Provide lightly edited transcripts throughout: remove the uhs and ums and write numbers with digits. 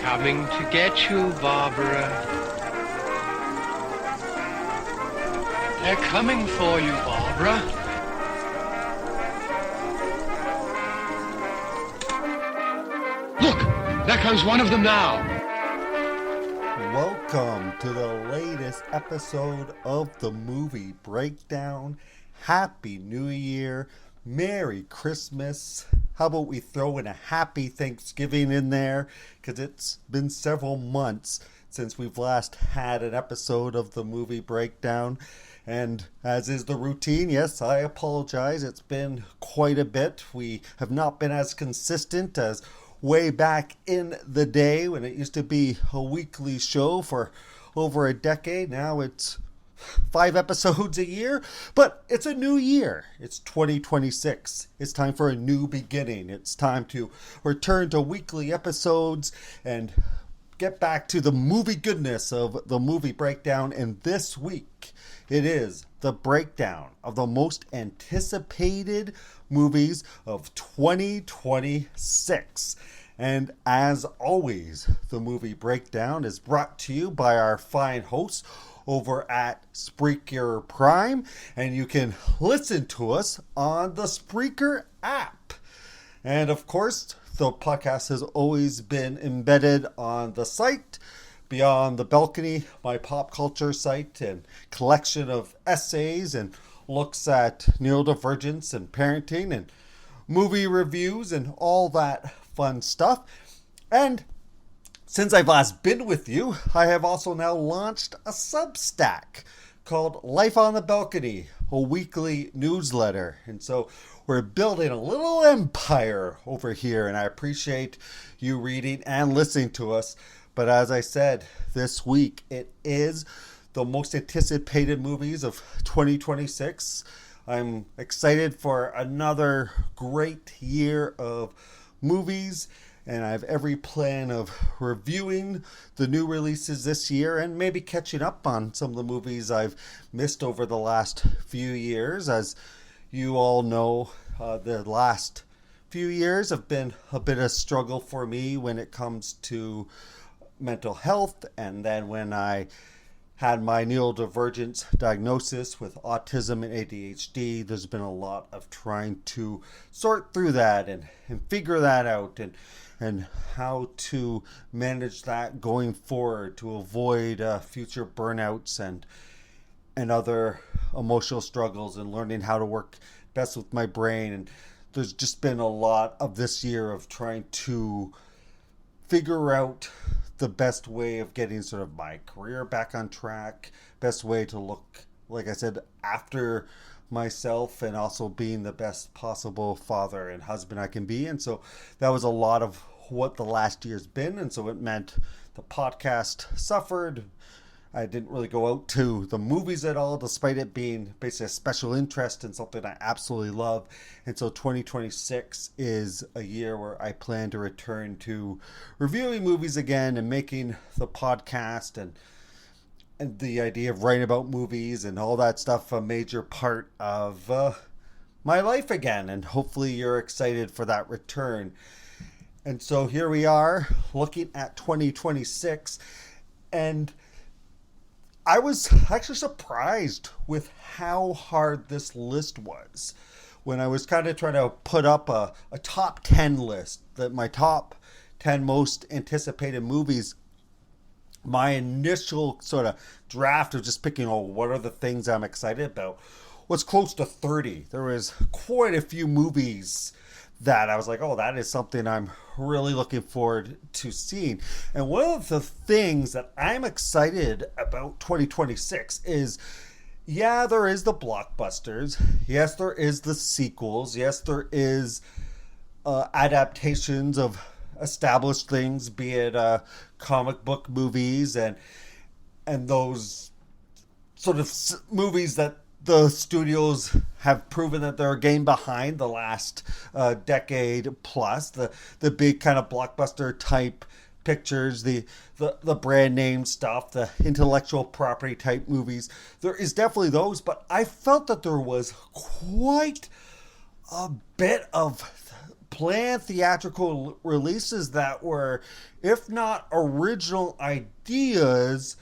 coming to get you, Barbara. They're coming for you, Barbara. Look, there comes one of them now. Welcome to the latest episode of the Movie Breakdown. Happy New Year. Merry Christmas. How about we throw in a happy Thanksgiving in there? Because it's been several months since we've last had an episode of the Movie Breakdown. And as is the routine, yes, I apologize. It's been quite a bit. We have not been as consistent as way back in the day when it used to be a weekly show for over a decade. Now it's 5 episodes a year, but it's a new year. It's 2026. It's time for a new beginning. It's time to return to weekly episodes and get back to the movie goodness of the Movie Breakdown. And this week, it is the breakdown of the most anticipated movies of 2026. And as always, the Movie Breakdown is brought to you by our fine hosts over at Spreaker Prime, and you can listen to us on the Spreaker app. And of course, the podcast has always been embedded on the site, Beyond the Balcony, my pop culture site and collection of essays and looks at neurodivergence and parenting and movie reviews and all that fun stuff. And since I've last been with you, I have also now launched a Substack called Life on the Balcony, a weekly newsletter. And so we're building a little empire over here, and I appreciate you reading and listening to us. But as I said, this week it is the most anticipated movies of 2026. I'm excited for another great year of movies, and I have every plan of reviewing the new releases this year and maybe catching up on some of the movies I've missed over the last few years. As you all know, the last few years have been a bit of a struggle for me when it comes to mental health. And then when I had my neurodivergence diagnosis with autism and ADHD, there's been a lot of trying to sort through that and figure that out and how to manage that going forward to avoid future burnouts and other emotional struggles, and learning how to work best with my brain. And there's just been a lot of this year of trying to figure out the best way of getting sort of my career back on track, best way to look, like I said, after myself, and also being the best possible father and husband I can be. And so that was a lot of what the last year's been. And so it meant the podcast suffered. I didn't really go out to the movies at all, despite it being basically a special interest and something I absolutely love. And so 2026 is a year where I plan to return to reviewing movies again and making the podcast and the idea of writing about movies and all that stuff a major part of my life again. And hopefully you're excited for that return. And so here we are looking at 2026, and I was actually surprised with how hard this list was. When I was kind of trying to put up a top 10 list, that my top 10 most anticipated movies, my initial sort of draft of just picking, what are the things I'm excited about, was close to 30. There was quite a few movies that I was like, that is something I'm really looking forward to seeing. And one of the things that I'm excited about 2026 is, there is the blockbusters. Yes, there is the sequels. Yes, there is adaptations of established things, be it comic book movies and those sort of movies that the studios have proven that they're getting behind the last decade plus, the big kind of blockbuster type pictures, the brand name stuff, the intellectual property type movies. There is definitely those, but I felt that there was quite a bit of planned theatrical releases that were, if not original ideas,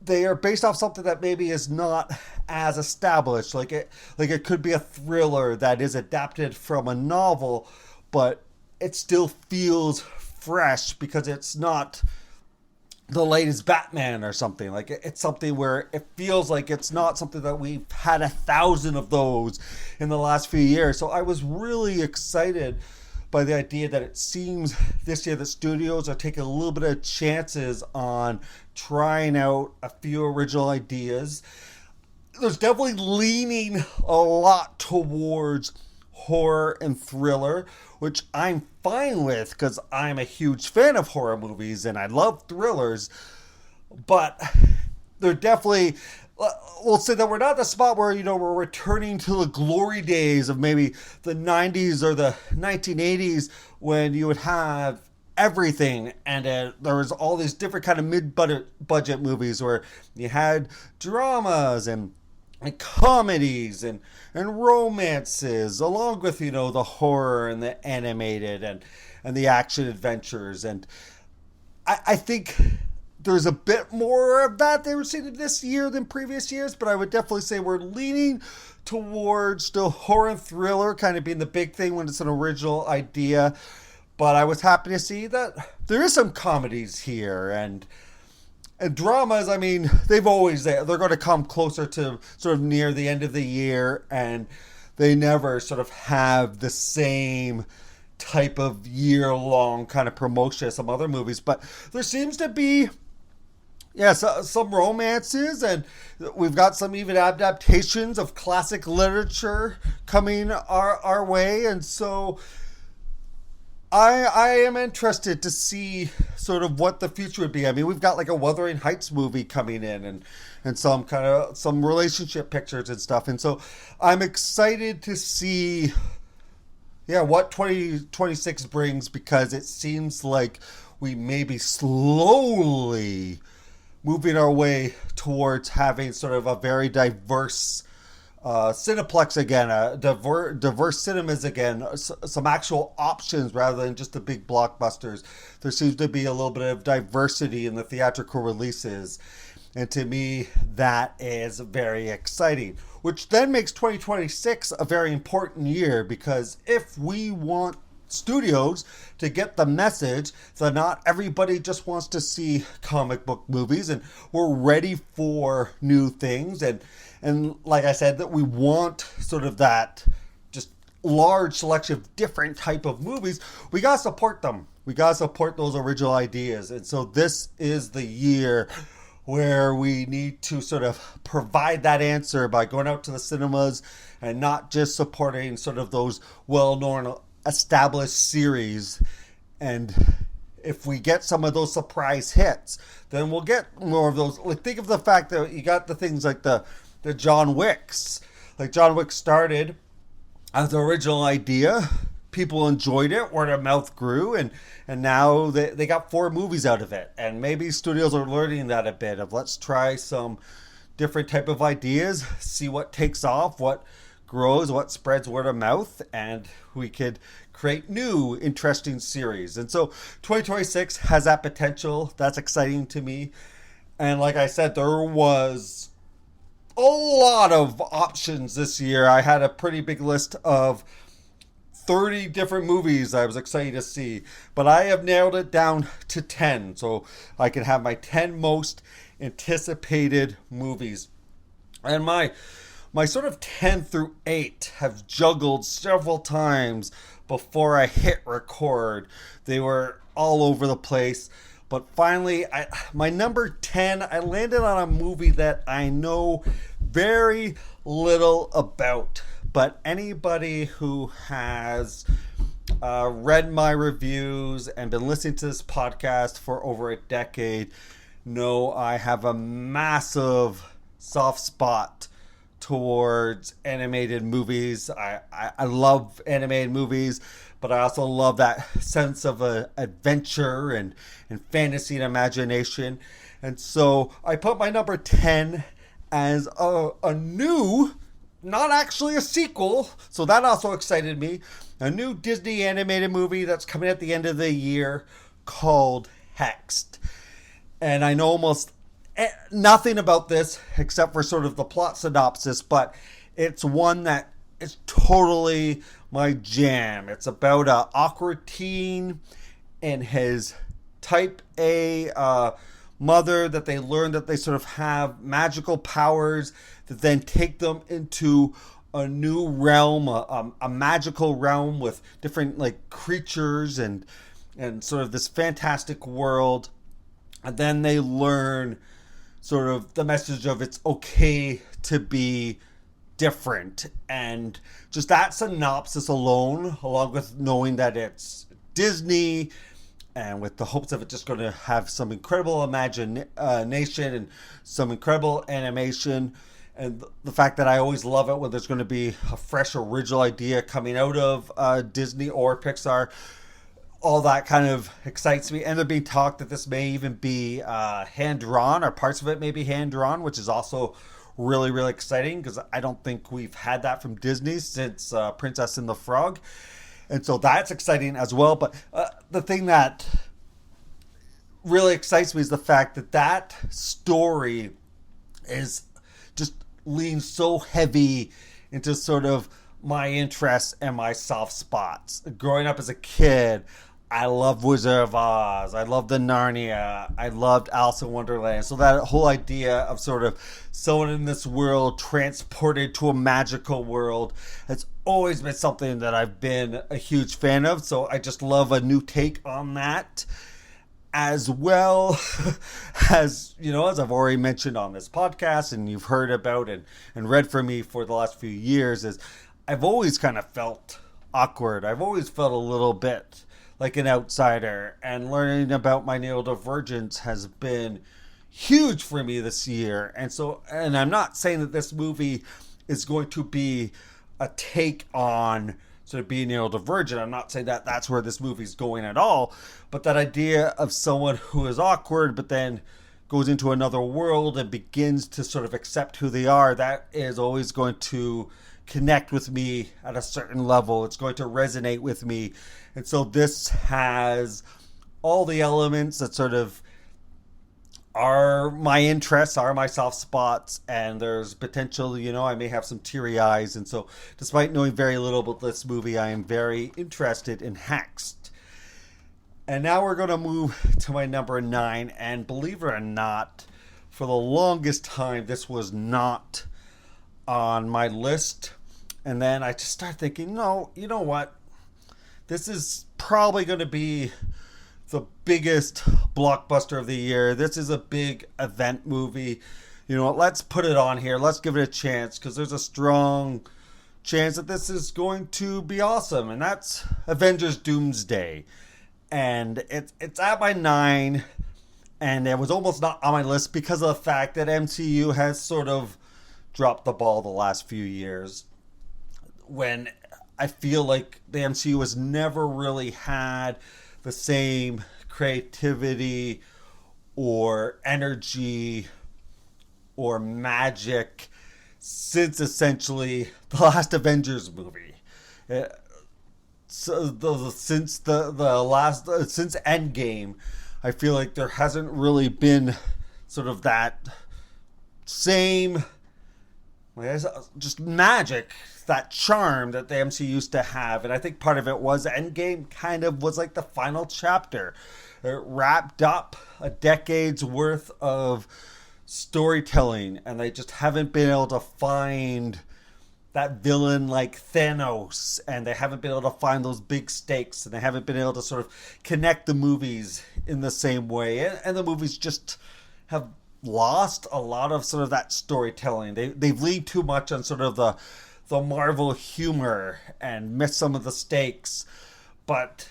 they are based off something that maybe is not as established. Like it could be a thriller that is adapted from a novel, but it still feels fresh because it's not the latest Batman or something. Like it's something where it feels like it's not something that we've had 1,000 of those in the last few years. So I was really excited by the idea that it seems this year the studios are taking a little bit of chances on trying out a few original ideas. There's definitely leaning a lot towards horror and thriller, which I'm fine with because I'm a huge fan of horror movies and I love thrillers. But they're definitely, we'll say that we're not at the spot where, we're returning to the glory days of maybe the 90s or the 1980s when you would have everything, and there was all these different kind of mid-budget movies where you had dramas and comedies and romances, along with the horror and the animated and the action adventures. And I think there's a bit more of that they were seeing this year than previous years, but I would definitely say we're leaning towards the horror and thriller kind of being the big thing when it's an original idea. But I was happy to see that there is some comedies here and dramas. I mean, they're going to come closer to sort of near the end of the year, and they never sort of have the same type of year-long kind of promotion as some other movies. But there seems to be, some romances, and we've got some even adaptations of classic literature coming our way. And so I am interested to see sort of what the future would be. I mean, we've got like a Wuthering Heights movie coming in and some relationship pictures and stuff. And so I'm excited to see, what 2026 brings, because it seems like we may be slowly moving our way towards having sort of a very diverse Cineplex again, diverse cinemas again, some actual options rather than just the big blockbusters. There seems to be a little bit of diversity in the theatrical releases. And to me, that is very exciting, which then makes 2026 a very important year, because if we want studios to get the message that not everybody just wants to see comic book movies, and we're ready for new things, and like I said, that we want sort of that just large selection of different type of movies, we gotta support them. We gotta support those original ideas. And so this is the year where we need to sort of provide that answer by going out to the cinemas and not just supporting sort of those well-known established series. And if we get some of those surprise hits, then we'll get more of those. Like, think of the fact that you got the things like the John Wicks. Like, John Wick started as the original idea. People enjoyed it, word of mouth grew, and now they got 4 movies out of it. And maybe studios are learning that a bit of, let's try some different type of ideas, see what takes off, what grows, what spreads word of mouth, and we could create new interesting series. And so 2026 has that potential. That's exciting to me. And like I said, there was a lot of options this year. I had a pretty big list of 30 different movies I was excited to see, but I have narrowed it down to 10, so I can have my 10 most anticipated movies. And my sort of 10 through 8 have juggled several times before I hit record. They were all over the place, but finally, my number 10, I landed on a movie that I know very little about. But anybody who has read my reviews and been listening to this podcast for over a decade know I have a massive soft spot towards animated movies. I love animated movies, but I also love that sense of adventure and fantasy and imagination. And so I put my number 10 as a new not actually a sequel, so that also excited me. A new Disney animated movie that's coming at the end of the year called Hexed. And I know almost nothing about this except for sort of the plot synopsis, but it's one that is totally my jam. It's about a awkward teen and his type A mother that they learn that they sort of have magical powers that then take them into a new realm, a magical realm with different like creatures and sort of this fantastic world. And then they learn sort of the message of it's okay to be different. And just that synopsis alone, along with knowing that it's Disney and with the hopes of it just going to have some incredible imagination and some incredible animation, and the fact that I always love it when there's going to be a fresh original idea coming out of Disney or Pixar, all that kind of excites me. And there being talk that this may even be hand drawn, or parts of it may be hand drawn, which is also really, really exciting because I don't think we've had that from Disney since Princess and the Frog. And so that's exciting as well. But the thing that really excites me is the fact that that story is just leans so heavy into sort of my interests and my soft spots. Growing up as a kid, I loved Wizard of Oz. I loved the Narnia. I loved Alice in Wonderland. So that whole idea of sort of someone in this world transported to a magical world, it's always been something that I've been a huge fan of. So I just love a new take on that. As well as, you know, as I've already mentioned on this podcast and you've heard about and read from me for the last few years, is I've always kind of felt awkward. I've always felt a little bit like an outsider, and learning about my neurodivergence has been huge for me this year. And I'm not saying that this movie is going to be a take on sort of being neurodivergent. I'm not saying that that's where this movie's going at all, but that idea of someone who is awkward but then goes into another world and begins to sort of accept who they are, that is always going to connect with me at a certain level. It's going to resonate with me. And so this has all the elements that sort of are my interests, are my soft spots, and there's potential, you know, I may have some teary eyes. And so despite knowing very little about this movie, I am very interested in Hexed. And now we're going to move to my number 9. And believe it or not, for the longest time, this was not on my list. And then I just started thinking, no, you know what? This is probably going to be the biggest blockbuster of the year. This is a big event movie. You know what? Let's put it on here. Let's give it a chance because there's a strong chance that this is going to be awesome. And that's Avengers Doomsday. And it's at my 9. And it was almost not on my list because of the fact that MCU has sort of dropped the ball the last few years. When I feel like the MCU has never really had the same creativity or energy or magic since essentially the last Avengers movie. Since Endgame, I feel like there hasn't really been sort of that same just magic, that charm that the MC used to have. And I think part of it was Endgame kind of was like the final chapter. It wrapped up a decade's worth of storytelling, and they just haven't been able to find that villain like Thanos, and they haven't been able to find those big stakes, and they haven't been able to sort of connect the movies in the same way. And the movies just have lost a lot of sort of that storytelling. They've leaned too much on sort of the Marvel humor and missed some of the stakes. But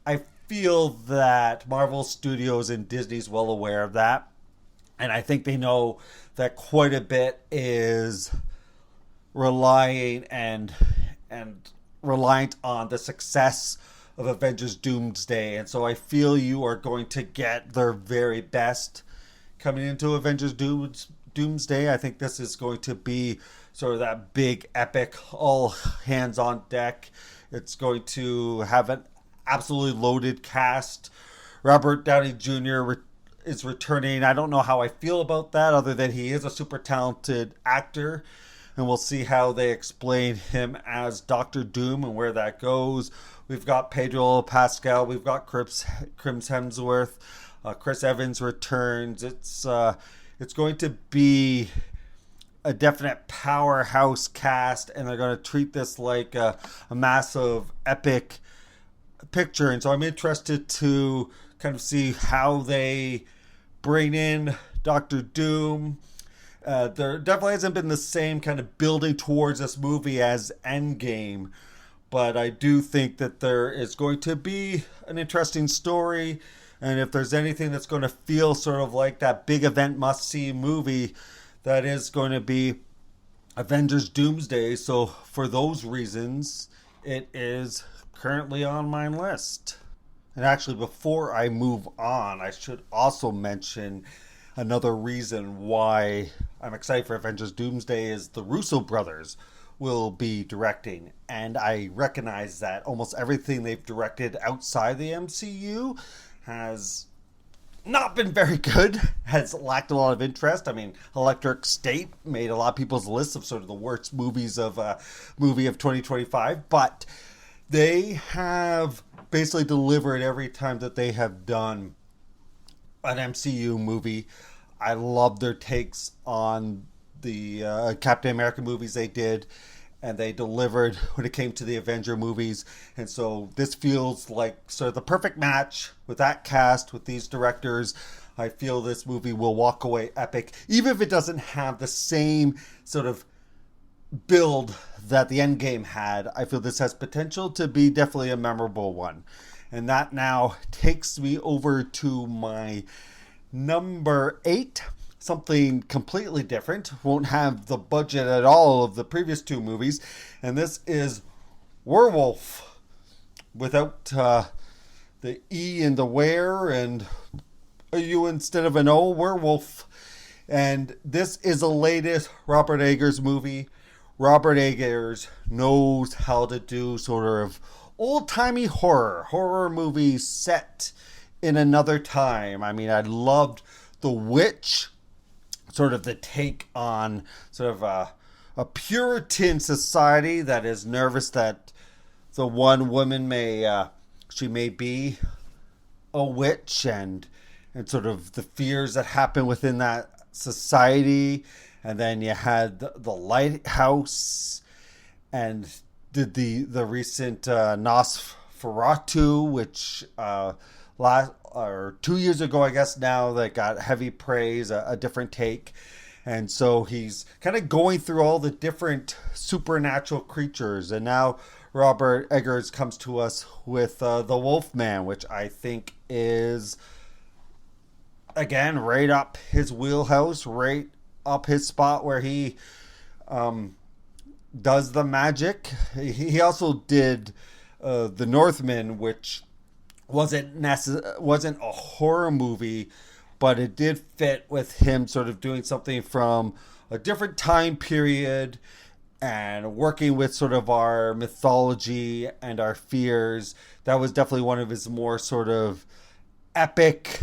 I feel that Marvel Studios and Disney's well aware of that. And I think they know that quite a bit is relying and reliant on the success of Avengers Doomsday. And so I feel you are going to get their very best coming into Avengers Doomsday. I think this is going to be sort of that big epic, all hands on deck. It's going to have an absolutely loaded cast. Robert Downey Jr. Is returning. I don't know how I feel about that, other than he is a super talented actor, and we'll see how they explain him as Doctor Doom and where that goes. We've got Pedro Pascal, we've got Chris Hemsworth, Chris Evans returns. It's going to be a definite powerhouse cast, and they're going to treat this like a massive epic picture. And so I'm interested to kind of see how they bring in Doctor Doom. There definitely hasn't been the same kind of building towards this movie as Endgame, but I do think that there is going to be an interesting story, and if there's anything that's going to feel sort of like that big event must-see movie, that is going to be Avengers Doomsday. So for those reasons, it is currently on my list. And actually, before I move on, I should also mention another reason why I'm excited for Avengers Doomsday is the Russo brothers will be directing. And I recognize that almost everything they've directed outside the MCU has not been very good, has lacked a lot of interest. I mean, Electric State made a lot of people's lists of sort of the worst movies of 2025, but they have basically delivered every time that they have done an MCU movie. I love their takes on the Captain America movies they did, and they delivered when it came to the Avenger movies. And so this feels like sort of the perfect match with that cast, with these directors. I feel this movie will walk away epic, even if it doesn't have the same sort of build that the Endgame had. I feel this has potential to be definitely a memorable one. And that now takes me over to my number 8, something completely different. Won't have the budget at all of the previous 2 movies, and this is Werewolf, without the E and the where and a U instead of an O. Werewolf. And this is the latest Robert Eggers movie. Robert Eggers knows how to do sort of old-timey horror movies set in another time. I mean, I loved The Witch, sort of the take on sort of a Puritan society that is nervous that the one woman she may be a witch, and sort of the fears that happen within that society. And then you had the Lighthouse, and did the recent Nosferatu, which last or 2 years ago, I guess now, that got heavy praise, a different take. And so he's kind of going through all the different supernatural creatures. And now Robert Eggers comes to us with the Wolfman, which I think is, again, right up his wheelhouse, right up his spot where he does the magic. He also did The Northman, which wasn't a horror movie, but it did fit with him sort of doing something from a different time period and working with sort of our mythology and our fears. That was definitely one of his more sort of epic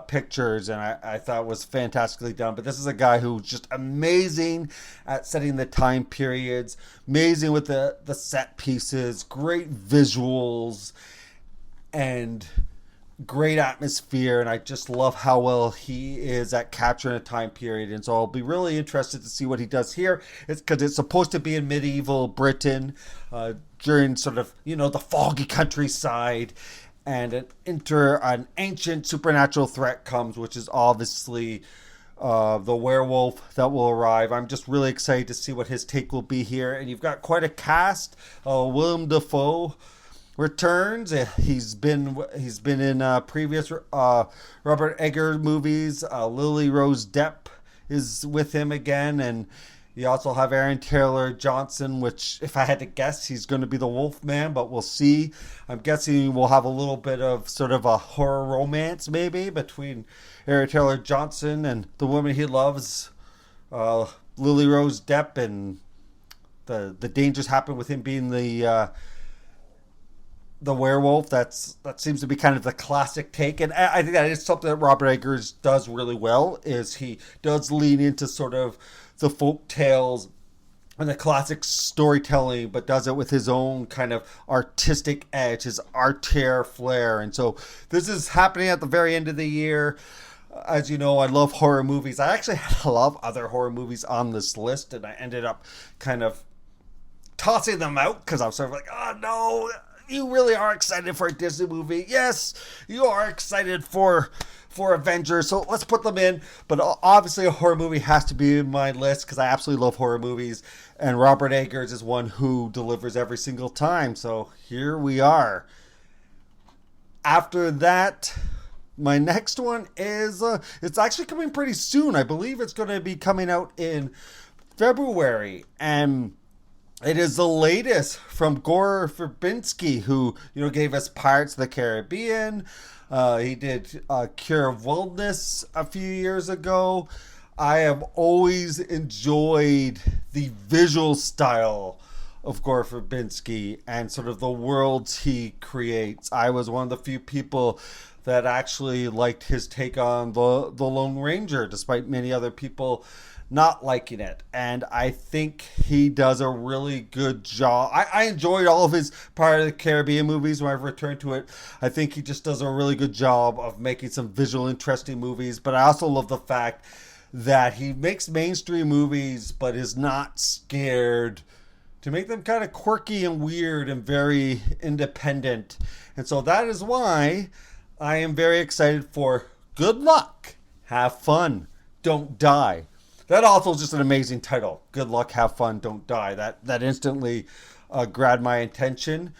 pictures, and I thought was fantastically done. But this is a guy who's just amazing at setting the time periods, amazing with the set pieces, great visuals, and great atmosphere. And I just love how well he is at capturing a time period. And so I'll be really interested to see what he does here. It's because it's supposed to be in medieval Britain during sort of, the foggy countryside. And an ancient supernatural threat comes, which is obviously the werewolf that will arrive. I'm just really excited to see what his take will be here. And you've got quite a cast. Willem Dafoe returns. He's been in previous Robert Eggers movies. Lily Rose Depp is with him again, and you also have Aaron Taylor Johnson, which, if I had to guess, he's going to be the Wolfman, but we'll see. I'm guessing we'll have a little bit of sort of a horror romance maybe between Aaron Taylor Johnson and the woman he loves, Lily Rose Depp and the dangers happen with him being the werewolf. That seems to be kind of the classic take, and I think that is something that Robert Eggers does really well. Is he does lean into sort of the folk tales and the classic storytelling, but does it with his own kind of artistic edge, his artère flair. And so this is happening at the very end of the year. As you know, I love horror movies. I actually had a lot of other horror movies on this list, and I ended up kind of tossing them out because I'm sort of like, oh no, you really are excited for a Disney movie. Yes, you are excited for Avengers, so let's put them in. But obviously a horror movie has to be in my list because I absolutely love horror movies, and Robert Eggers is one who delivers every single time. So here we are. After that, my next one is it's actually coming pretty soon. I believe it's going to be coming out in February, and it is the latest from Gore Verbinski, who gave us Pirates of the Caribbean. He did Cure of Wilderness a few years ago. I have always enjoyed the visual style of Gore Verbinski and sort of the worlds he creates. I was one of the few people that actually liked his take on the Lone Ranger, despite many other people not liking it. And I think he does a really good job. I enjoyed all of his Pirates of the Caribbean movies when I've returned to it. I think he just does a really good job of making some visual interesting movies. But I also love the fact that he makes mainstream movies but is not scared to make them kind of quirky and weird and very independent. And so that is why I am very excited for Good Luck, Have Fun, Don't Die. That also is just an amazing title. Good Luck, Have Fun, Don't Die. That instantly grabbed my attention.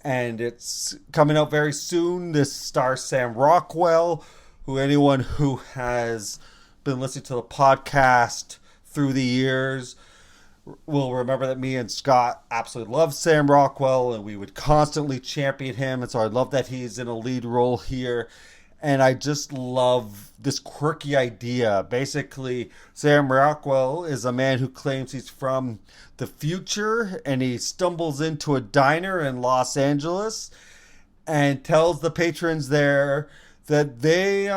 And it's coming out very soon. This stars Sam Rockwell, who anyone who has been listening to the podcast through the years will remember that me and Scott absolutely love Sam Rockwell, and we would constantly champion him. And so I love that he's in a lead role here. And I just love this quirky idea. Basically, Sam Rockwell is a man who claims he's from the future, and he stumbles into a diner in Los Angeles and tells the patrons there that they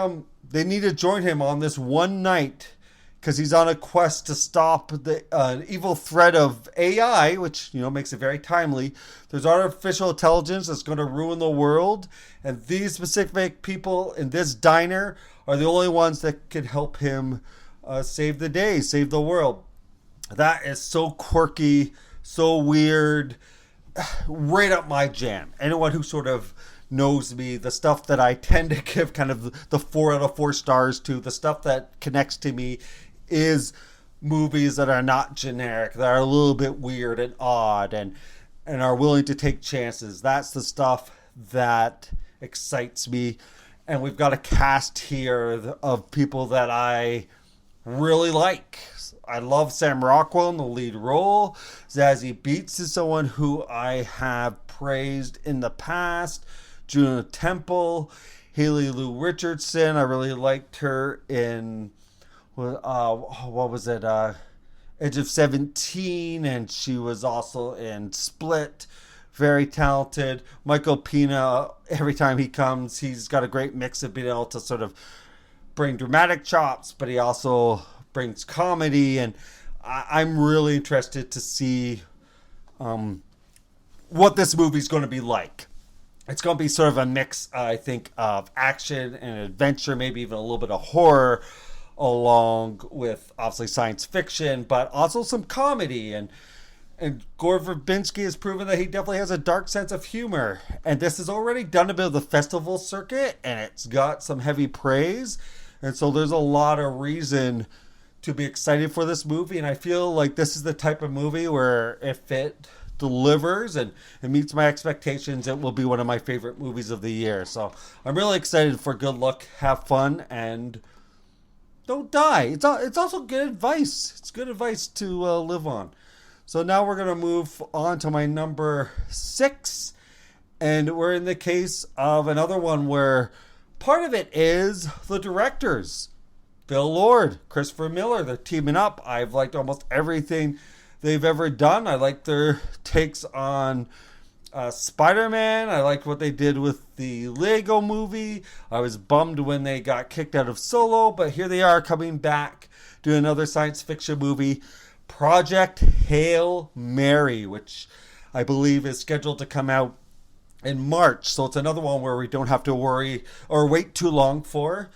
need to join him on this one night because he's on a quest to stop the evil threat of AI, which makes it very timely. There's artificial intelligence that's going to ruin the world, and these specific people in this diner are the only ones that can help him save the day, save the world. That is so quirky, so weird, right up my jam. Anyone who sort of knows me, the stuff that I tend to give kind of the 4 out of 4 stars to, the stuff that connects to me is movies that are not generic, that are a little bit weird and odd and are willing to take chances. That's the stuff that excites me. And we've got a cast here of people that I really like. I love Sam Rockwell in the lead role. Zazie Beetz is someone who I have praised in the past. Juno Temple, Haley Lou Richardson. I really liked her in what was it? Edge of 17, and she was also in Split. Very talented. Michael Pena, every time he comes, he's got a great mix of being able to sort of bring dramatic chops, but he also brings comedy, and I'm really interested to see what this movie's going to be like. It's going to be sort of a mix, I think, of action and adventure, maybe even a little bit of horror, along with obviously science fiction, but also some comedy. And Gore Verbinski has proven that he definitely has a dark sense of humor. And this has already done a bit of the festival circuit, and it's got some heavy praise. And so there's a lot of reason to be excited for this movie. And I feel like this is the type of movie where if it delivers and it meets my expectations, it will be one of my favorite movies of the year. So I'm really excited for Good Luck, Have Fun, and Don't Die. It's also good advice. It's good advice to live on. So now we're going to move on to my number 6. And we're in the case of another one where part of it is the directors. Phil Lord, Christopher Miller, they're teaming up. I've liked almost everything they've ever done. I like their takes on Spider-Man. I liked what they did with the Lego movie. I was bummed when they got kicked out of Solo, but here they are coming back, doing another science fiction movie, Project Hail Mary, which I believe is scheduled to come out in March. So it's another one where we don't have to worry or wait too long for.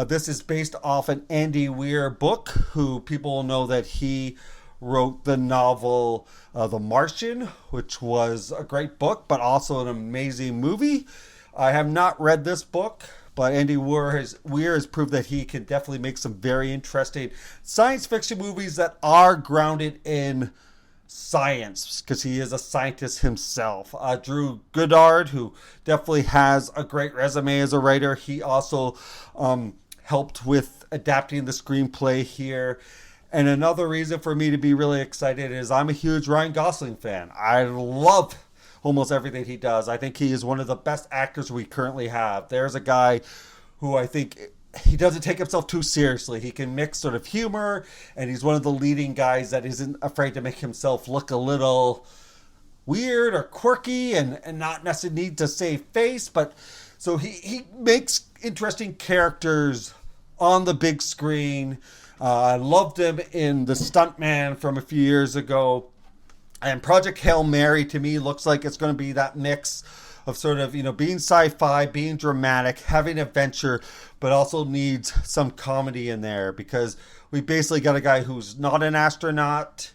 This is based off an Andy Weir book, who people will know that he wrote the novel The Martian, which was a great book, but also an amazing movie. I have not read this book, but Andy Weir has proved that he can definitely make some very interesting science fiction movies that are grounded in science, because he is a scientist himself. Drew Goddard, who definitely has a great resume as a writer, he also helped with adapting the screenplay here. And another reason for me to be really excited is I'm a huge Ryan Gosling fan. I love almost everything he does. I think he is one of the best actors we currently have. There's a guy who I think he doesn't take himself too seriously. He can mix sort of humor, and he's one of the leading guys that isn't afraid to make himself look a little weird or quirky and not necessarily need to save face. But so he makes interesting characters on the big screen. I loved him in The Stuntman from a few years ago. And Project Hail Mary, to me, looks like it's going to be that mix of sort of, being sci-fi, being dramatic, having adventure, but also needs some comedy in there, because we basically got a guy who's not an astronaut.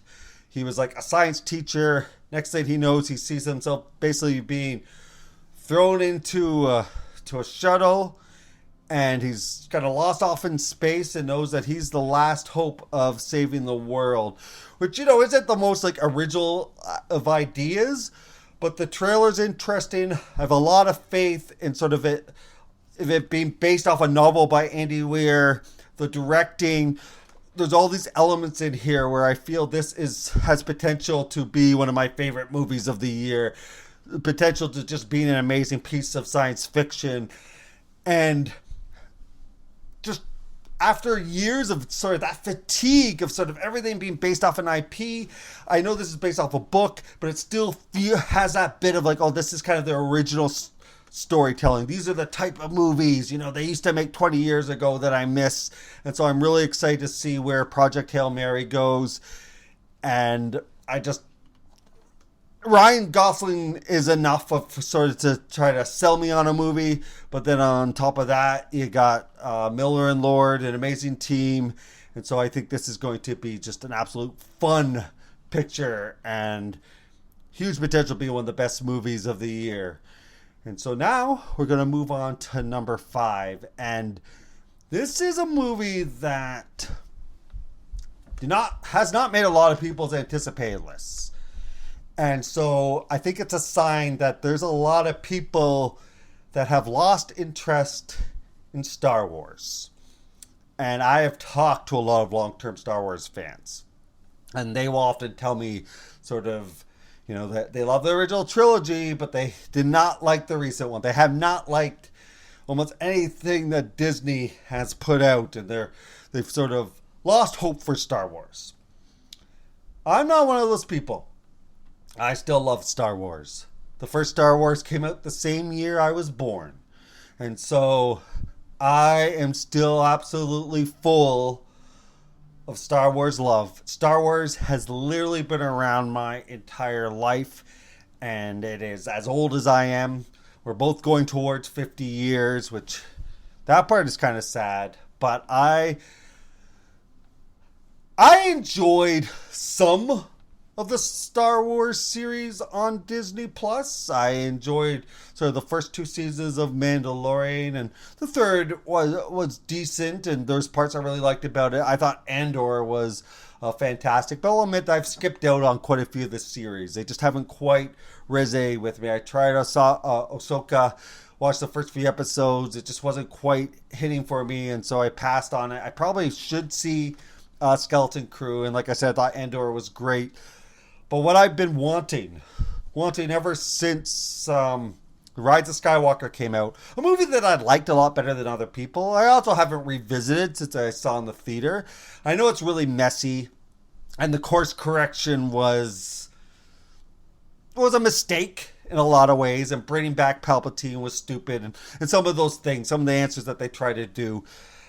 He was like a science teacher. Next thing he knows, he sees himself basically being thrown into a shuttle, and he's kind of lost off in space and knows that he's the last hope of saving the world, which, isn't the most like original of ideas, but the trailer's interesting. I have a lot of faith in sort of it being based off a novel by Andy Weir, the directing. There's all these elements in here where I feel this has potential to be one of my favorite movies of the year, potential to just being an amazing piece of science fiction. And just after years of sort of that fatigue of sort of everything being based off an IP, I know this is based off a book, but it still has that bit of like, oh, this is kind of the original storytelling. These are the type of movies, they used to make 20 years ago that I miss. And so I'm really excited to see where Project Hail Mary goes. And Ryan Gosling is enough of sort of to try to sell me on a movie, but then on top of that, you got Miller and Lord, an amazing team, and so I think this is going to be just an absolute fun picture and huge potential to be one of the best movies of the year. And so now we're going to move on to number 5, and this is a movie that has not made a lot of people's anticipated lists. And so I think it's a sign that there's a lot of people that have lost interest in Star Wars. And I have talked to a lot of long-term Star Wars fans. And they will often tell me sort of, that they love the original trilogy, but they did not like the recent one. They have not liked almost anything that Disney has put out. And they've sort of lost hope for Star Wars. I'm not one of those people. I still love Star Wars. The first Star Wars came out the same year I was born. And so I am still absolutely full of Star Wars love. Star Wars has literally been around my entire life, and it is as old as I am. We're both going towards 50 years, which that part is kind of sad. But I enjoyed some of the Star Wars series on Disney Plus. I enjoyed sort of the first 2 seasons of Mandalorian, and the third was decent, and there's parts I really liked about it. I thought Andor was fantastic, but I'll admit I've skipped out on quite a few of the series. They just haven't quite resonated with me. I tried Ahsoka, watched the first few episodes. It just wasn't quite hitting for me, and so I passed on it. I probably should see Skeleton Crew, and like I said, I thought Andor was great. But what I've been wanting ever since the Rise of Skywalker came out, a movie that I liked a lot better than other people. I also haven't revisited since I saw in the theater. I know it's really messy, and the course correction was a mistake in a lot of ways, and bringing back Palpatine was stupid, and some of those things, some of the answers that they try to do.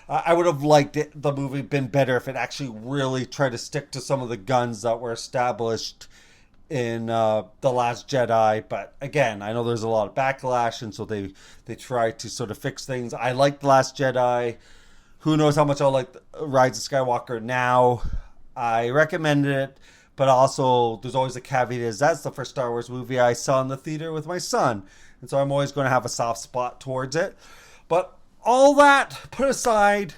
I would have liked the movie been better if it actually really tried to stick to some of the guns that were established in The Last Jedi. But again, I know there's a lot of backlash, and so they try to sort of fix things. I like The Last Jedi. Who knows how much I'll like Rise of Skywalker now. I recommended it, but also there's always a caveat is that's the first Star Wars movie I saw in the theater with my son. And so I'm always going to have a soft spot towards it. But all that put aside,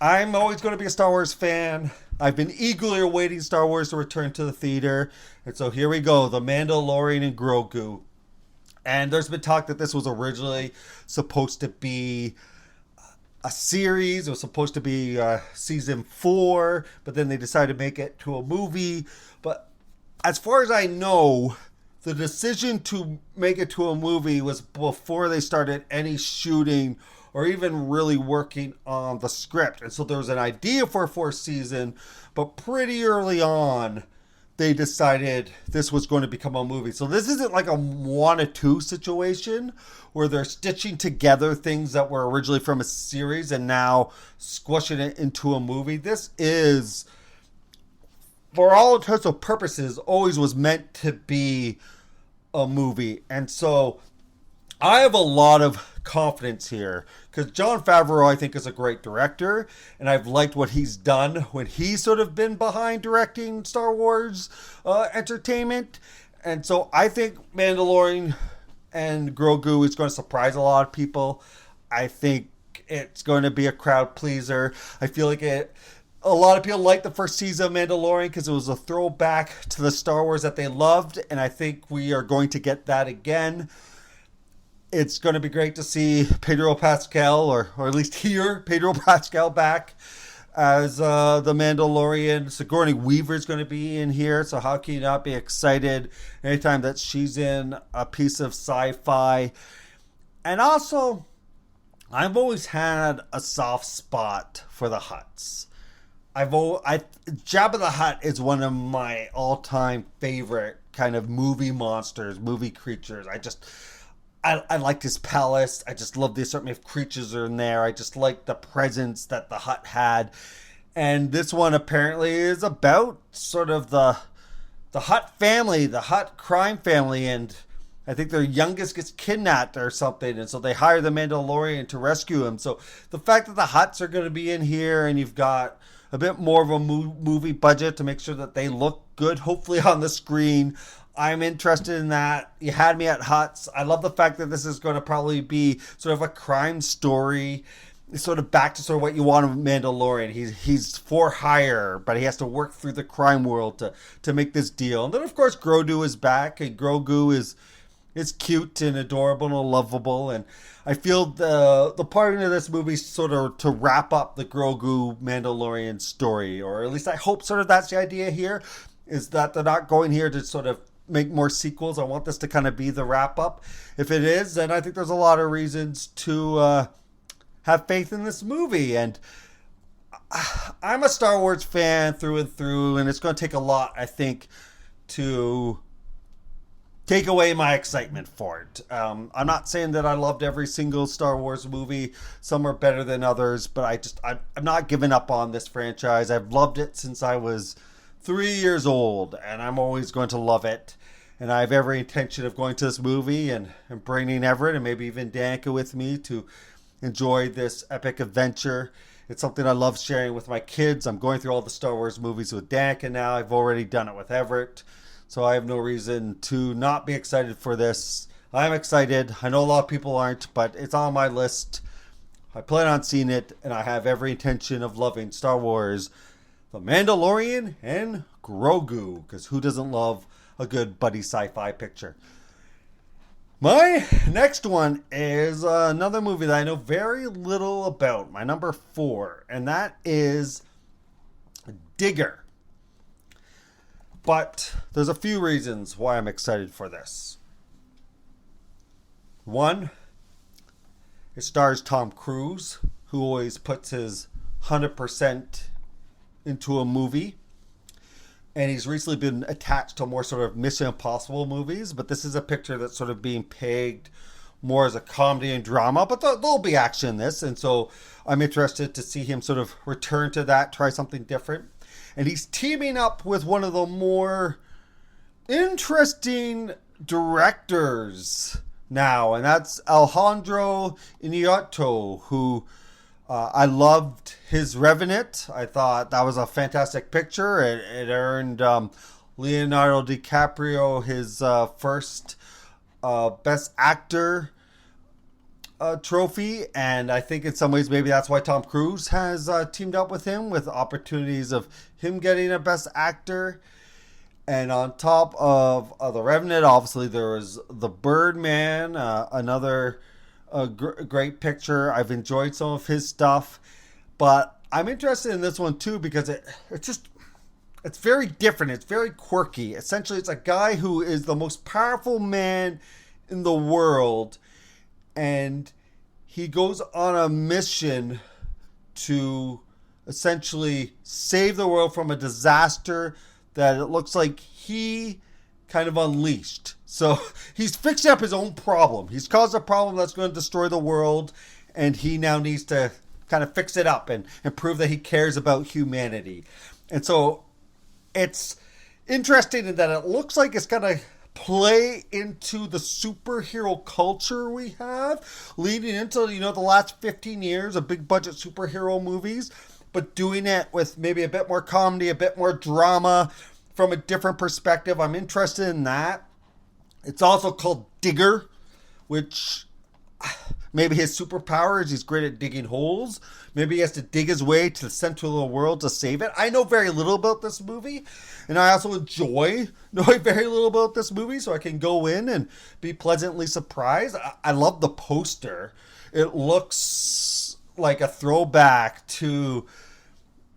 I'm always going to be a Star Wars fan. I've been eagerly awaiting Star Wars to return to the theater. And so here we go, The Mandalorian and Grogu. And there's been talk that this was originally supposed to be a series. It was supposed to be season 4, but then they decided to make it to a movie. But as far as I know, the decision to make it to a movie was before they started any shooting or even really working on the script. And so there was an idea for a 4th season, but pretty early on, they decided this was going to become a movie. So this isn't like a 1 or 2 situation where they're stitching together things that were originally from a series and now squishing it into a movie. This is, for all intents and purposes, always was meant to be a movie. And so I have a lot of confidence here because Jon Favreau, I think, is a great director, and I've liked what he's done when he's sort of been behind directing Star Wars entertainment. And so I think Mandalorian and Grogu is going to surprise a lot of people. I think it's going to be a crowd pleaser. I feel like a lot of people liked the first season of Mandalorian because it was a throwback to the Star Wars that they loved, and I think we are going to get that again. It's going to be great to see Pedro Pascal, or at least hear Pedro Pascal back as the Mandalorian. Sigourney Weaver is going to be in here, so how can you not be excited anytime that she's in a piece of sci-fi? And also, I've always had a soft spot for the Hutts. Jabba the Hutt is one of my all-time favorite kind of movie monsters, movie creatures. I liked his palace. I just love the assortment of creatures are in there. I just like the presence that the Hutt had. And this one apparently is about sort of the Hutt family, the Hutt crime family, and I think their youngest gets kidnapped or something, and so they hire the Mandalorian to rescue him. So the fact that the Hutts are going to be in here and you've got a bit more of a movie budget to make sure that they look good, hopefully on the screen, I'm interested in that. You had me at Hutts. I love the fact that this is going to probably be sort of a crime story, sort of back to sort of what you want of Mandalorian. He's for hire, but he has to work through the crime world to make this deal. And then, of course, Grogu is back, and Grogu is cute and adorable and lovable. And I feel the part of this movie sort of to wrap up the Grogu Mandalorian story, or at least I hope sort of that's the idea here, is that they're not going here to sort of make more sequels. I want this to kind of be the wrap up. If it is, then I think there's a lot of reasons to have faith in this movie. And I'm a Star Wars fan through and through, and it's going to take a lot, I think, to take away my excitement for it. I'm not saying that I loved every single Star Wars movie. Some are better than others, but I'm not giving up on this franchise. I've loved it since I was 3 years old, and I'm always going to love it. And I have every intention of going to this movie and bringing Everett and maybe even Danica with me to enjoy this epic adventure. It's something I love sharing with my kids. I'm going through all the Star Wars movies with Danica now. I've already done it with Everett, so I have no reason to not be excited for this. I'm excited. I know a lot of people aren't, but it's on my list. I plan on seeing it, and I have every intention of loving Star Wars, The Mandalorian, and Grogu, because who doesn't love a good buddy sci-fi picture? My next one is another movie that I know very little about, my number 4, and that is Digger. But there's a few reasons why I'm excited for this. One, it stars Tom Cruise, who always puts his 100% into a movie. And he's recently been attached to more sort of Mission Impossible movies, but this is a picture that's sort of being pegged more as a comedy and drama, but there'll be action in this. And so I'm interested to see him sort of return to that, try something different. And he's teaming up with one of the more interesting directors now, and that's Alejandro Inarritu, who I loved his Revenant. I thought that was a fantastic picture. It earned Leonardo DiCaprio his first Best Actor trophy, and I think in some ways maybe that's why Tom Cruise has teamed up with him, with opportunities of him getting a Best Actor. And on top of The Revenant, obviously there was The Birdman, another great picture. I've enjoyed some of his stuff, but I'm interested in this one too because it's very different. It's very quirky. Essentially, it's a guy who is the most powerful man in the world, and he goes on a mission to essentially save the world from a disaster that it looks like he kind of unleashed. So he's fixing up his own problem. He's caused a problem that's going to destroy the world, and he now needs to kind of fix it up and prove that he cares about humanity. And so it's interesting in that it looks like it's going to play into the superhero culture we have, leading into, the last 15 years of big budget superhero movies, but doing it with maybe a bit more comedy, a bit more drama from a different perspective. I'm interested in that. It's also called Digger, which maybe his superpower is he's great at digging holes. Maybe he has to dig his way to the center of the world to save it. I know very little about this movie, and I also enjoy knowing very little about this movie, so I can go in and be pleasantly surprised. I love the poster. It looks like a throwback to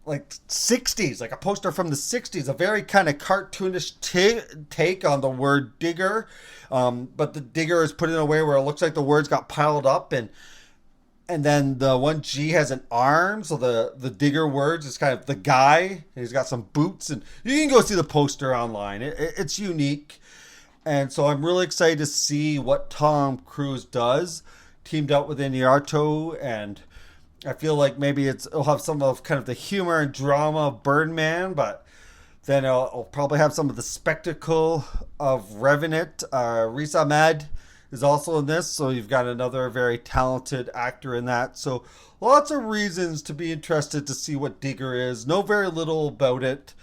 like 60s, like a poster from the 60s, a very kind of cartoonish take on the word digger. But the digger is put in a way where it looks like the words got piled up, and then the one G has an arm, so the digger words is kind of the guy. He's got some boots, and you can go see the poster online. It's unique. And so I'm really excited to see what Tom Cruise does, teamed up with Inarritu, and I feel like maybe it'll have some of kind of the humor and drama of Birdman, but then it'll probably have some of the spectacle of Revenant. Riz Ahmed is also in this, so you've got another very talented actor in that. So lots of reasons to be interested to see what Digger is. Know very little about it,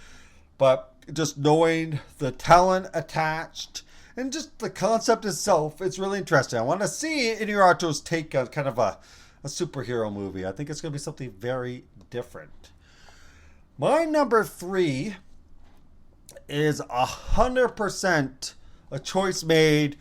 but just knowing the talent attached and just the concept itself, it's really interesting. I want to see Inarritu's take on kind of a superhero movie. I think it's going to be something very different. My number 3 is 100% a choice made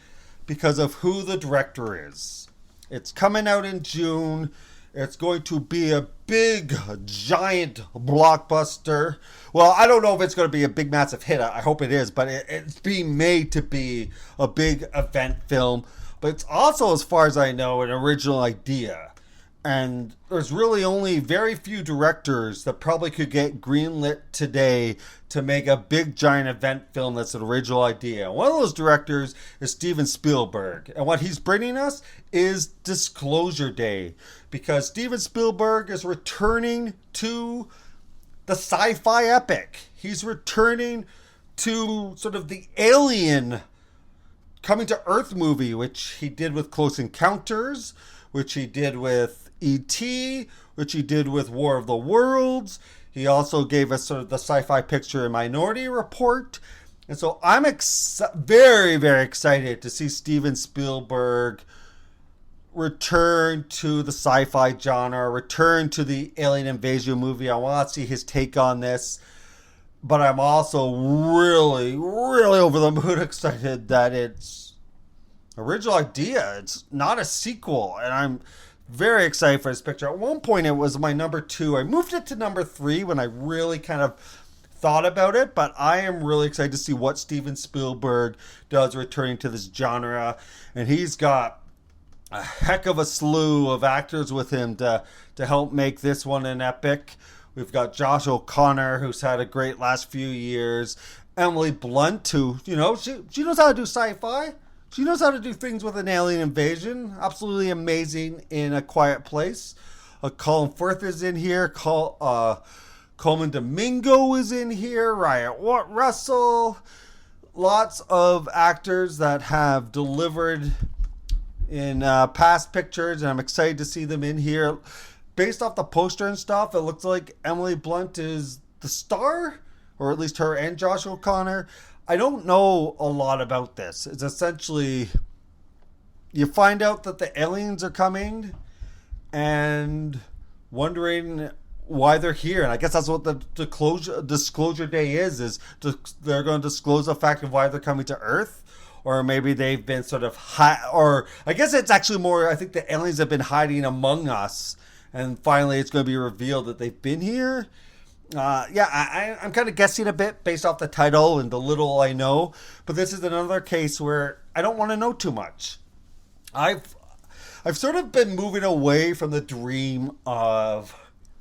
because of who the director is. It's coming out in June. It's going to be a big, giant blockbuster. Well, I don't know if it's going to be a big, massive hit. I hope it is, but it's being made to be a big event film. But it's also, as far as I know, an original idea. And there's really only very few directors that probably could get greenlit today to make a big giant event film that's an original idea. One of those directors is Steven Spielberg. And what he's bringing us is Disclosure Day. Because Steven Spielberg is returning to the sci-fi epic. He's returning to sort of the alien coming to Earth movie, which he did with Close Encounters, which he did with E.T., which he did with War of the Worlds. He also gave us sort of the sci-fi picture in Minority Report. And so I'm very, very excited to see Steven Spielberg return to the sci-fi genre, return to the alien invasion movie. I want to see his take on this. But I'm also really, really over the moon excited that it's original idea. It's not a sequel. And I'm very excited for this picture. At one point, it was my number 2. I moved it to number 3 when I really kind of thought about it. But I am really excited to see what Steven Spielberg does returning to this genre. And he's got a heck of a slew of actors with him to help make this one an epic. We've got Josh O'Connor, who's had a great last few years. Emily Blunt, who, she knows how to do sci-fi. She knows how to do things with an alien invasion. Absolutely amazing in A Quiet Place. Colin Firth is in here. Coleman Domingo is in here. Riot Russell. Lots of actors that have delivered in past pictures, and I'm excited to see them in here. Based off the poster and stuff, it looks like Emily Blunt is the star, or at least her and Josh O'Connor. I don't know a lot about this. It's essentially, you find out that the aliens are coming and wondering why they're here. And I guess that's what the disclosure day is they're going to disclose the fact of why they're coming to Earth. Or maybe they've been sort of or I guess it's actually more, I think the aliens have been hiding among us. And finally, it's going to be revealed that they've been here. I'm kind of guessing a bit based off the title and the little I know. But this is another case where I don't want to know too much. I've sort of been moving away from the dream of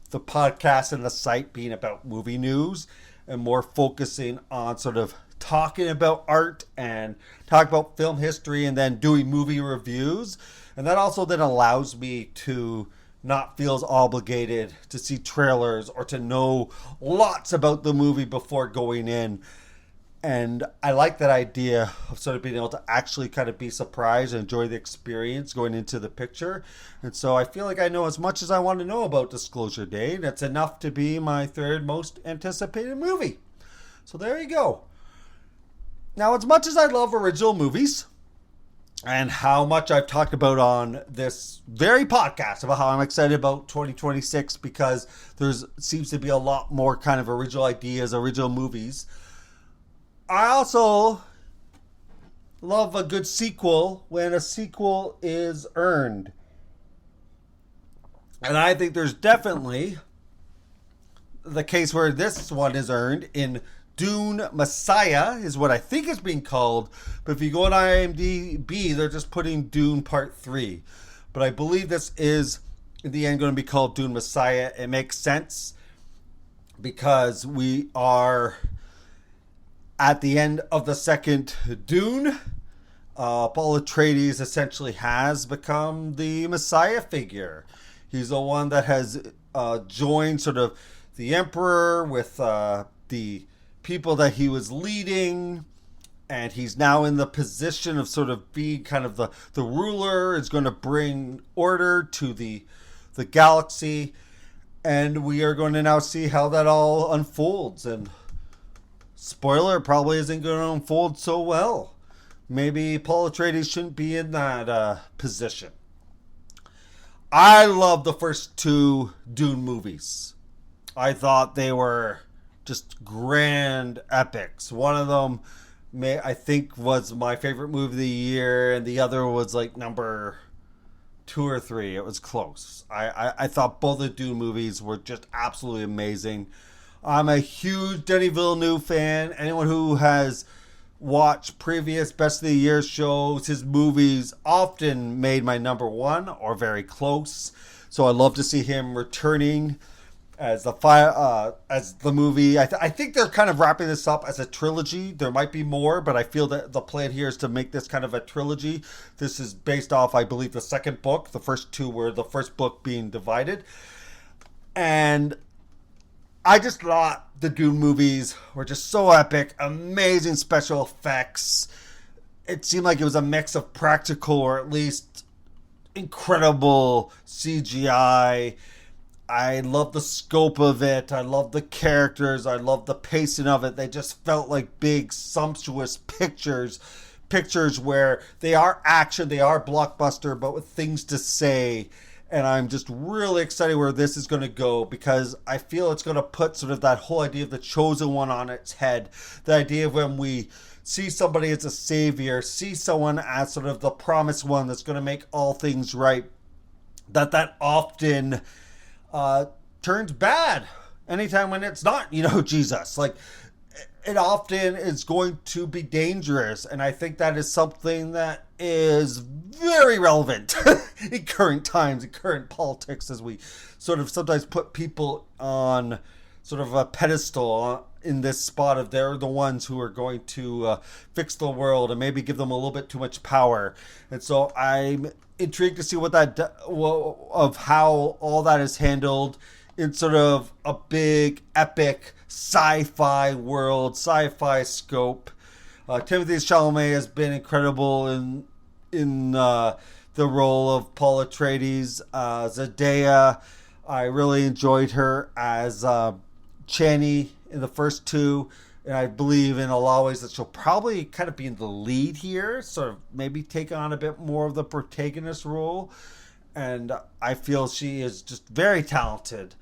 the podcast and the site being about movie news and more focusing on sort of talking about art and talk about film history and then doing movie reviews. And that also then allows me to not feel as obligated to see trailers or to know lots about the movie before going in. And I like that idea of sort of being able to actually kind of be surprised and enjoy the experience going into the picture. And so I feel like I know as much as I want to know about Disclosure Day. That's enough to be my third most anticipated movie. So there you go. Now, as much as I love original movies, and how much I've talked about on this very podcast about how I'm excited about 2026 because there seems to be a lot more kind of original ideas, original movies. I also love a good sequel when a sequel is earned. And I think there's definitely the case where this one is earned in Dune Messiah is what I think it's being called. But if you go on IMDb, they're just putting Dune Part 3. But I believe this is, in the end, going to be called Dune Messiah. It makes sense because we are at the end of the second Dune. Paul Atreides essentially has become the Messiah figure. He's the one that has joined sort of the Emperor with the people that he was leading, and he's now in the position of sort of being kind of the ruler, is going to bring order to the galaxy, and we are going to now see how that all unfolds. And spoiler, it probably isn't going to unfold so well. Maybe Paul Atreides shouldn't be in that position. I love the first two Dune movies. I thought they were just grand epics. One of them, I think, was my favorite movie of the year, and the other was like number 2 or 3. It was close. I thought both the Dune movies were just absolutely amazing. I'm a huge Denis Villeneuve fan. Anyone who has watched previous Best of the Year shows, his movies often made my number 1 or very close. So I love to see him returning as the movie. I think they're kind of wrapping this up as a trilogy. There might be more, but I feel that the plan here is to make this kind of a trilogy. This is based off, I believe, the second book. The first two were the first book being divided. And I just thought the Dune movies were just so epic. Amazing special effects. It seemed like it was a mix of practical or at least incredible CGI. I love the scope of it. I love the characters. I love the pacing of it. They just felt like big, sumptuous pictures. Pictures where they are action, they are blockbuster, but with things to say. And I'm just really excited where this is going to go because I feel it's going to put sort of that whole idea of the chosen one on its head. The idea of when we see somebody as a savior, see someone as sort of the promised one that's going to make all things right, that often turns bad anytime when it's not, Jesus. Like, it often is going to be dangerous. And I think that is something that is very relevant in current times, in current politics, as we sort of sometimes put people on sort of a pedestal in this spot of they're the ones who are going to fix the world and maybe give them a little bit too much power. And so I'm intrigued to see what that of how all that is handled in sort of a big epic sci-fi world, sci-fi scope. Timothy Chalamet has been incredible in the role of Paul Atreides. Zendaya, I really enjoyed her as Chani in the first two, and I believe in a lot of ways that she'll probably kind of be in the lead here, sort of maybe take on a bit more of the protagonist role. And I feel she is just very talented.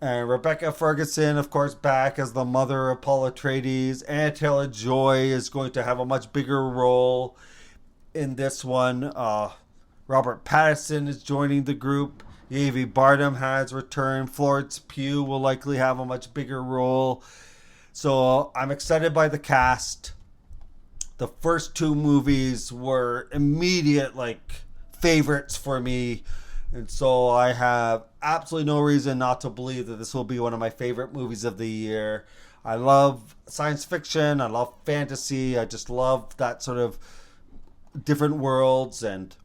And Rebecca Ferguson, of course, back as the mother of Paul Atreides. Anya Taylor-Joy is going to have a much bigger role in this one. Robert Pattinson is joining the group. Avi Bardem has returned. Florence Pugh will likely have a much bigger role. So I'm excited by the cast. The first two movies were immediate favorites for me. And so I have absolutely no reason not to believe that this will be one of my favorite movies of the year. I love science fiction. I love fantasy. I just love that sort of different worlds and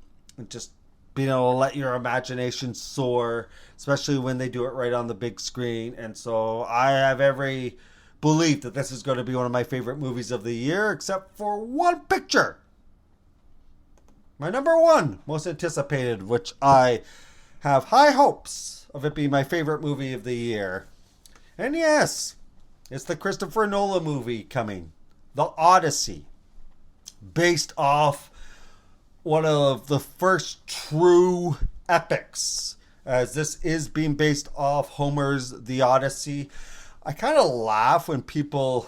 just being able to let your imagination soar, especially when they do it right on the big screen. And so I have every belief that this is going to be one of my favorite movies of the year, except for one picture. My number one most anticipated, which I have high hopes of it being my favorite movie of the year. And yes, it's the Christopher Nolan movie coming, The Odyssey, based off one of the first true epics, as this is being based off Homer's The Odyssey. I kind of laugh when people,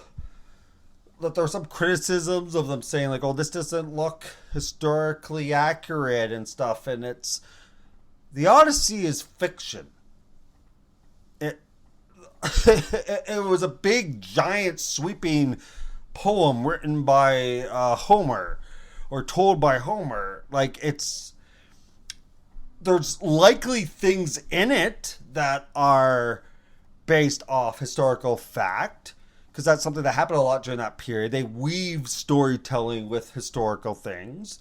that there are some criticisms of them saying oh, this doesn't look historically accurate and stuff. And it's, The Odyssey is fiction. It was a big, giant, sweeping poem written by Homer, or told by Homer. There's likely things in it that are based off historical fact, because that's something that happened a lot during that period. They weave storytelling with historical things.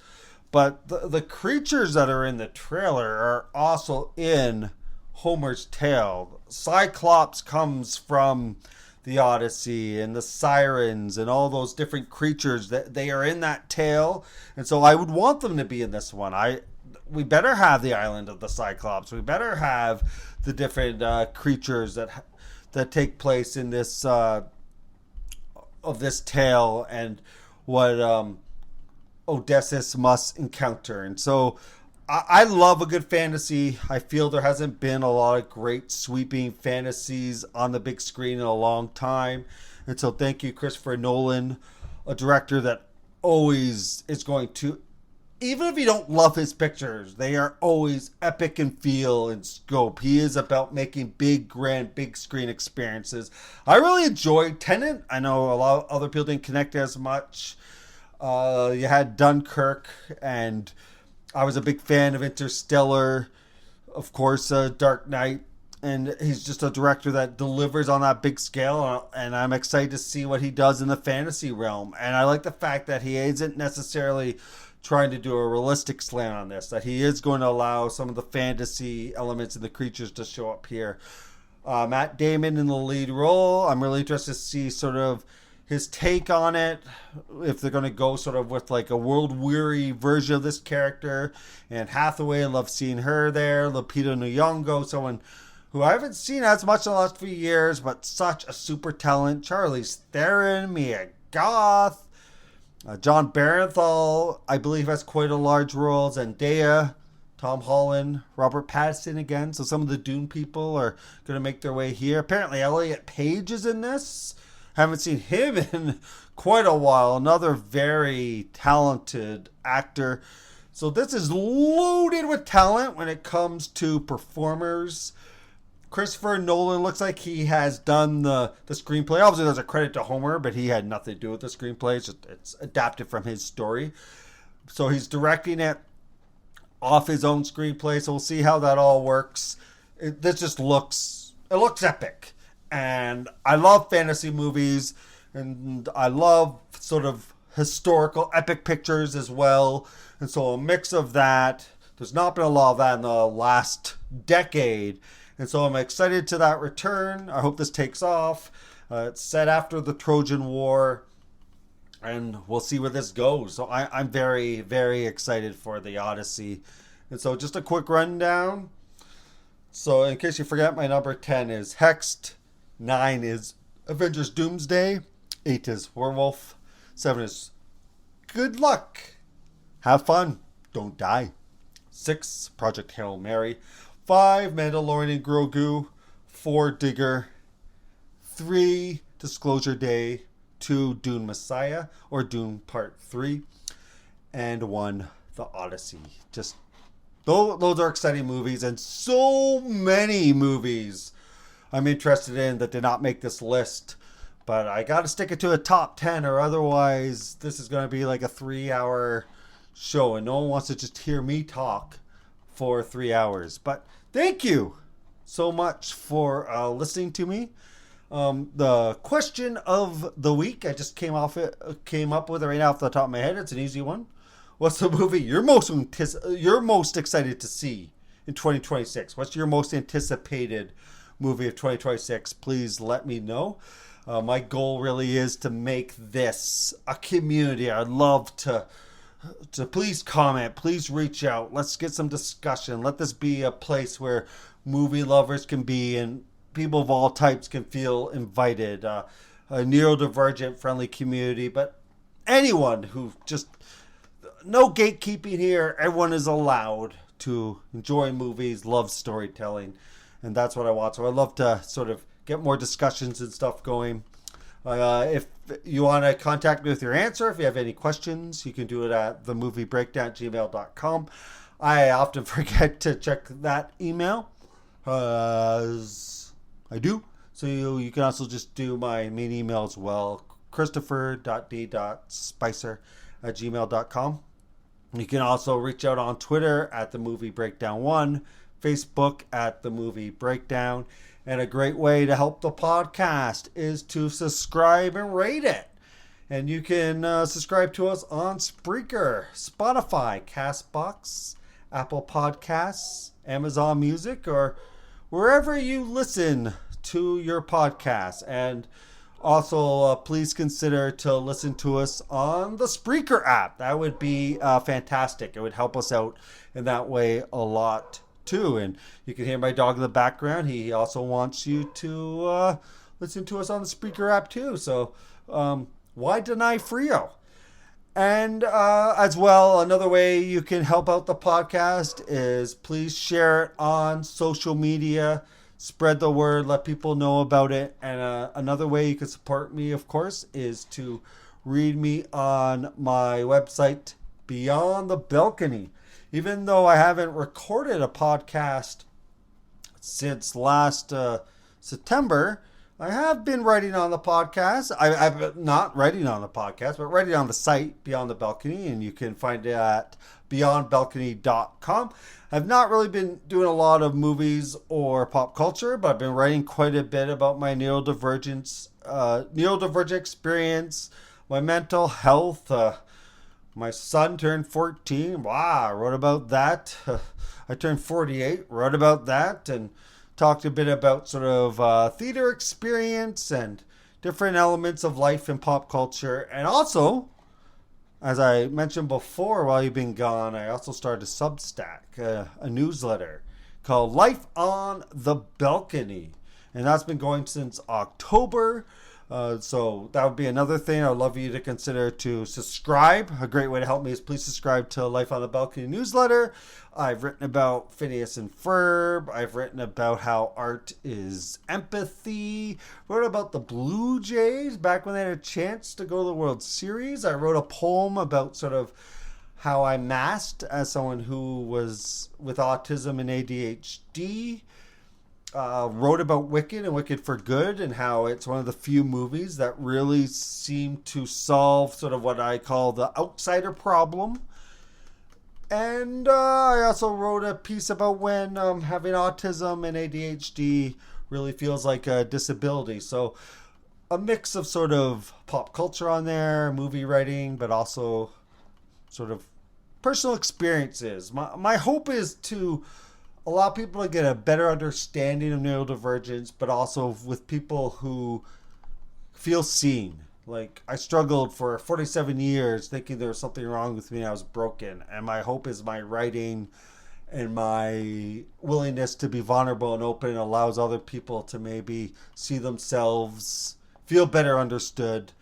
But the creatures that are in the trailer are also in Homer's tale. Cyclops comes from the Odyssey, and the sirens and all those different creatures that they are in that tale. And so I would want them to be in this one. We better have the island of the Cyclops. We better have the different creatures that take place in this of this tale, and what Odysseus must encounter. And so I love a good fantasy. I feel there hasn't been a lot of great sweeping fantasies on the big screen in a long time. And so thank you, Christopher Nolan, a director that always is going to, even if you don't love his pictures, they are always epic in feel and scope. He is about making big, grand, big screen experiences. I really enjoyed Tenet. I know a lot of other people didn't connect as much. You had Dunkirk, and I was a big fan of Interstellar, of course, Dark Knight, and he's just a director that delivers on that big scale, and I'm excited to see what he does in the fantasy realm. And I like the fact that he isn't necessarily trying to do a realistic slant on this, that he is going to allow some of the fantasy elements and the creatures to show up here. Matt Damon in the lead role. I'm really interested to see sort of his take on it, if they're going to go sort of with a world-weary version of this character. And Hathaway, I love seeing her there. Lupita Nyong'o, someone who I haven't seen as much in the last few years, but such a super talent. Charlize Theron, Mia Goth, John Barenthal, I believe, has quite a large role. Zendaya, Tom Holland, Robert Pattinson again. So some of the Dune people are going to make their way here. Apparently Elliot Page is in this. Haven't seen him in quite a while. Another very talented actor. So this is loaded with talent when it comes to performers. Christopher Nolan looks like he has done the screenplay. Obviously, there's a credit to Homer, but he had nothing to do with the screenplay. It's adapted from his story. So he's directing it off his own screenplay. So we'll see how that all works. This looks epic. And I love fantasy movies. And I love sort of historical epic pictures as well. And so a mix of that. There's not been a lot of that in the last decade. And so I'm excited to that return. I hope this takes off. It's set after the Trojan War. And we'll see where this goes. So I'm very, very excited for the Odyssey. And so just a quick rundown. So in case you forget, my number 10 is Hexed. 9 is Avengers Doomsday. 8 is Werewolf. 7 is Good Luck. Have fun. Don't die. 6, Project Hail Mary. 5, Mandalorian and Grogu. 4, Digger. 3, Disclosure Day. 2, Dune Messiah or Dune Part 3. And 1, The Odyssey. Just those are exciting movies, and so many movies I'm interested in that did not make this list. But I got to stick it to a top 10, or otherwise this is going to be like a 3-hour show, and no one wants to just hear me talk for 3 hours. But thank you so much for listening to me. The question of the week, I just came up with it right now off the top of my head. It's an easy one. What's the movie you're most excited to see in 2026? What's your most anticipated movie of 2026? Please let me know. My goal really is to make this a community. I'd love to please comment, please reach out. Let's get some discussion. Let this be a place where movie lovers can be and people of all types can feel invited. A neurodivergent friendly community, but anyone who just, no gatekeeping here. Everyone is allowed to enjoy movies, love storytelling, and that's what I want. So I'd love to sort of get more discussions and stuff going. If you want to contact me with your answer, if you have any questions, you can do it at themoviebreakdown@gmail.com. I often forget to check that email. I do. So you can also just do my main email as well, christopher.d.spicer@gmail.com. You can also reach out on Twitter at The Movie Breakdown 1, Facebook at The Movie Breakdown. And a great way to help the podcast is to subscribe and rate it. And you can subscribe to us on Spreaker, Spotify, Castbox, Apple Podcasts, Amazon Music, or wherever you listen to your podcast. And also, please consider to listen to us on the Spreaker app. That would be fantastic. It would help us out in that way a lot too. And you can hear my dog in the background. He also wants you to listen to us on the Spreaker app too. So why deny Frio? And as well, another way you can help out the podcast is please share it on social media. Spread the word, let people know about it. And another way you can support me, of course, is to read me on my website, Beyond the Balcony. Even though I haven't recorded a podcast since last September, I have been writing on the podcast. I'm not writing on the podcast, but writing on the site, Beyond the Balcony, and you can find it at beyondbalcony.com. I've not really been doing a lot of movies or pop culture, but I've been writing quite a bit about my neurodivergent experience, my mental health. My son turned 14. Wow, I wrote about that. I turned 48, wrote about that, and talked a bit about sort of theater experience and different elements of life and pop culture. And also, as I mentioned before, while you've been gone, I also started a Substack, a newsletter called Life on the Balcony. And that's been going since October. So that would be another thing I'd love you to consider to subscribe. A great way to help me is please subscribe to Life on the Balcony newsletter. I've written about Phineas and Ferb. I've written about how art is empathy. Wrote about the Blue Jays back when they had a chance to go to the World Series. I wrote a poem about sort of how I masked as someone who was with autism and ADHD. wrote about Wicked and Wicked for Good and how it's one of the few movies that really seem to solve sort of what I call the outsider problem. And I also wrote a piece about when having autism and ADHD really feels like a disability. So a mix of sort of pop culture on there, movie writing, but also sort of personal experiences. My hope is to allow people to get a better understanding of neurodivergence, but also with people who feel seen. Like, I struggled for 47 years thinking there was something wrong with me and I was broken. And my hope is my writing and my willingness to be vulnerable and open allows other people to maybe see themselves, feel better understood.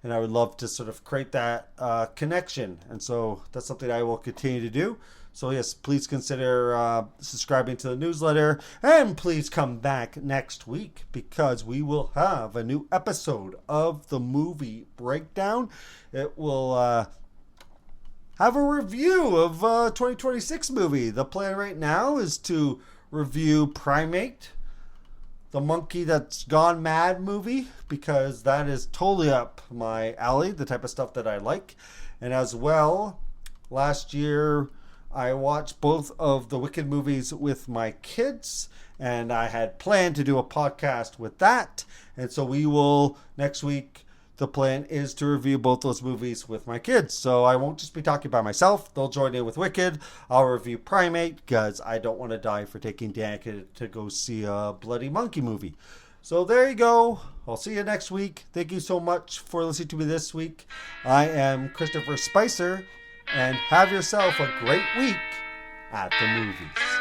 And I would love to sort of create that connection. And so that's something I will continue to do. So yes, please consider subscribing to the newsletter. And please come back next week because we will have a new episode of the movie breakdown. It will have a review of 2026 movie. The plan right now is to review Primate, the monkey that's gone mad movie, because that is totally up my alley, the type of stuff that I like. And as well, last year I watched both of the Wicked movies with my kids, and I had planned to do a podcast with that. And so we will, next week, the plan is to review both those movies with my kids. So I won't just be talking by myself. They'll join in with Wicked. I'll review Primate because I don't want to die for taking Danica to go see a bloody monkey movie. So there you go. I'll see you next week. Thank you so much for listening to me this week. I am Christopher Spicer, and have yourself a great week at the movies.